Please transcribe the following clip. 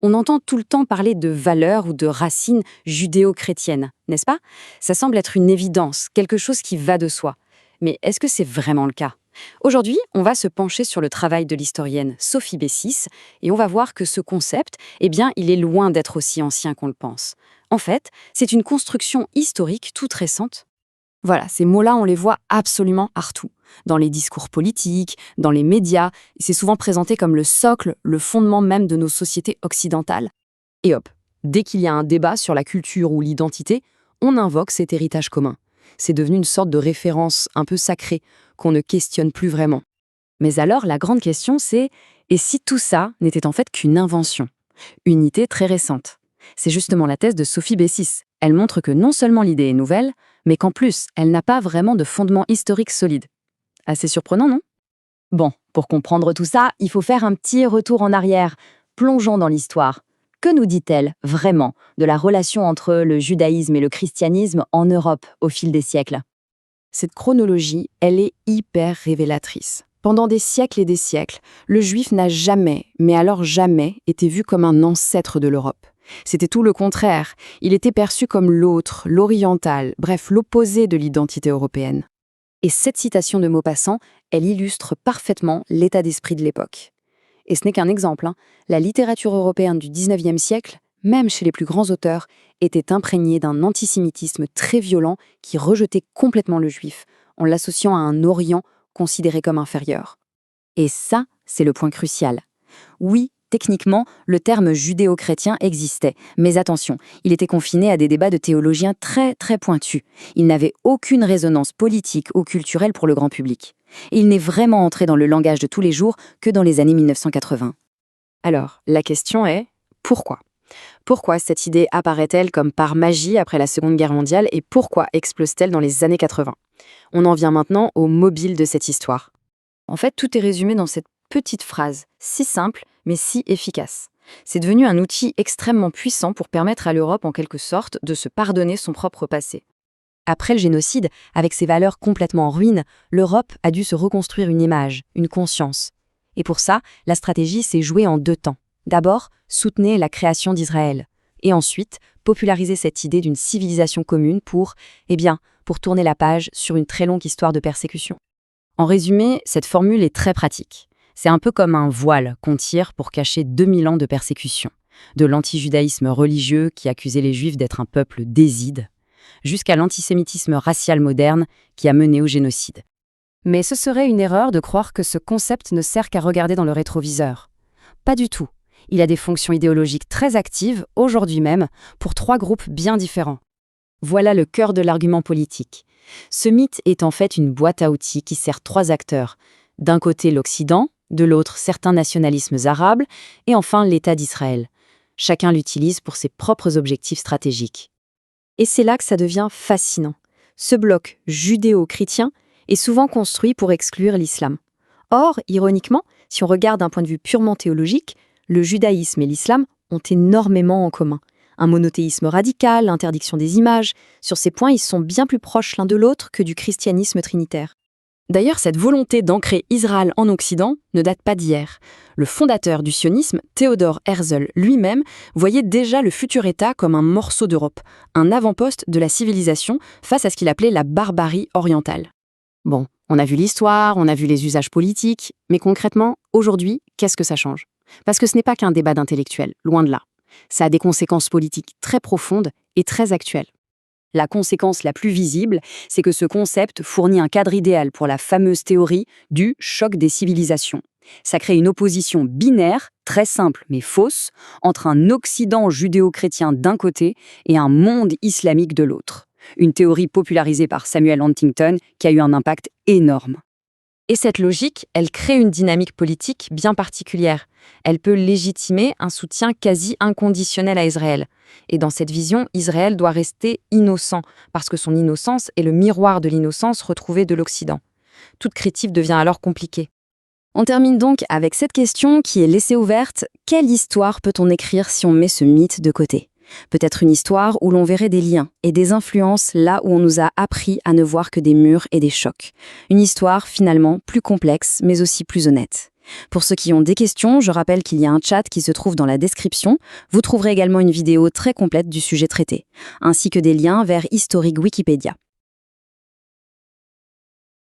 On entend tout le temps parler de valeurs ou de racines judéo-chrétiennes, n'est-ce pas? Ça semble être une évidence, quelque chose qui va de soi. Mais est-ce que c'est vraiment le cas? Aujourd'hui, on va se pencher sur le travail de l'historienne Sophie Bessis et on va voir que ce concept, eh bien, il est loin d'être aussi ancien qu'on le pense. En fait, c'est une construction historique toute récente. Voilà, ces mots-là, on les voit absolument partout. Dans les discours politiques, dans les médias, c'est souvent présenté comme le socle, le fondement même de nos sociétés occidentales. Et hop, dès qu'il y a un débat sur la culture ou l'identité, on invoque cet héritage commun. C'est devenu une sorte de référence un peu sacrée, qu'on ne questionne plus vraiment. Mais alors, la grande question, c'est et si tout ça n'était en fait qu'une invention? Une idée très récente. C'est justement la thèse de Sophie Bessis. Elle montre que non seulement l'idée est nouvelle, mais qu'en plus, elle n'a pas vraiment de fondement historique solide. Assez surprenant, non? Bon, pour comprendre tout ça, il faut faire un petit retour en arrière. Plongeons dans l'histoire. Que nous dit-elle, vraiment, de la relation entre le judaïsme et le christianisme en Europe au fil des siècles? Cette chronologie, elle est hyper révélatrice. Pendant des siècles et des siècles, le juif n'a jamais, mais alors jamais, été vu comme un ancêtre de l'Europe. C'était tout le contraire. Il était perçu comme l'autre, l'oriental, bref, l'opposé de l'identité européenne. Et cette citation de Maupassant, elle illustre parfaitement l'état d'esprit de l'époque. Et ce n'est qu'un exemple, hein. La littérature européenne du XIXe siècle, même chez les plus grands auteurs, était imprégnée d'un antisémitisme très violent qui rejetait complètement le juif, en l'associant à un Orient considéré comme inférieur. Et ça, c'est le point crucial. Oui, techniquement, le terme judéo-chrétien existait, mais attention, il était confiné à des débats de théologiens très très pointus. Il n'avait aucune résonance politique ou culturelle pour le grand public. Et il n'est vraiment entré dans le langage de tous les jours que dans les années 1980. Alors, la question est, pourquoi? Pourquoi cette idée apparaît-elle comme par magie après la Seconde Guerre mondiale et pourquoi explose-t-elle dans les années 80? On en vient maintenant au mobile de cette histoire. En fait, tout est résumé dans cette petite phrase, si simple, mais si efficace. C'est devenu un outil extrêmement puissant pour permettre à l'Europe, en quelque sorte, de se pardonner son propre passé. Après le génocide, avec ses valeurs complètement en ruine, l'Europe a dû se reconstruire une image, une conscience. Et pour ça, la stratégie s'est jouée en deux temps. D'abord, soutenez la création d'Israël. Et ensuite, populariser cette idée d'une civilisation commune pour tourner la page sur une très longue histoire de persécution. En résumé, cette formule est très pratique. C'est un peu comme un voile qu'on tire pour cacher 2000 ans de persécution. De l'antijudaïsme religieux qui accusait les Juifs d'être un peuple déside, jusqu'à l'antisémitisme racial moderne qui a mené au génocide. Mais ce serait une erreur de croire que ce concept ne sert qu'à regarder dans le rétroviseur. Pas du tout. Il a des fonctions idéologiques très actives, aujourd'hui même, pour trois groupes bien différents. Voilà le cœur de l'argument politique. Ce mythe est en fait une boîte à outils qui sert trois acteurs. D'un côté l'Occident, de l'autre certains nationalismes arabes, et enfin l'État d'Israël. Chacun l'utilise pour ses propres objectifs stratégiques. Et c'est là que ça devient fascinant. Ce bloc judéo-chrétien est souvent construit pour exclure l'islam. Or, ironiquement, si on regarde d'un point de vue purement théologique, le judaïsme et l'islam ont énormément en commun. Un monothéisme radical, l'interdiction des images, sur ces points, ils sont bien plus proches l'un de l'autre que du christianisme trinitaire. D'ailleurs, cette volonté d'ancrer Israël en Occident ne date pas d'hier. Le fondateur du sionisme, Theodor Herzl lui-même, voyait déjà le futur État comme un morceau d'Europe, un avant-poste de la civilisation face à ce qu'il appelait la barbarie orientale. Bon, on a vu l'histoire, on a vu les usages politiques, mais concrètement, aujourd'hui, qu'est-ce que ça change? Parce que ce n'est pas qu'un débat d'intellectuels, loin de là. Ça a des conséquences politiques très profondes et très actuelles. La conséquence la plus visible, c'est que ce concept fournit un cadre idéal pour la fameuse théorie du choc des civilisations. Ça crée une opposition binaire, très simple mais fausse, entre un Occident judéo-chrétien d'un côté et un monde islamique de l'autre. Une théorie popularisée par Samuel Huntington qui a eu un impact énorme. Et cette logique, elle crée une dynamique politique bien particulière. Elle peut légitimer un soutien quasi inconditionnel à Israël. Et dans cette vision, Israël doit rester innocent, parce que son innocence est le miroir de l'innocence retrouvée de l'Occident. Toute critique devient alors compliquée. On termine donc avec cette question qui est laissée ouverte. Quelle histoire peut-on écrire si on met ce mythe de côté ? Peut-être une histoire où l'on verrait des liens et des influences là où on nous a appris à ne voir que des murs et des chocs. Une histoire finalement plus complexe mais aussi plus honnête. Pour ceux qui ont des questions, je rappelle qu'il y a un chat qui se trouve dans la description. Vous trouverez également une vidéo très complète du sujet traité, ainsi que des liens vers historique Wikipédia.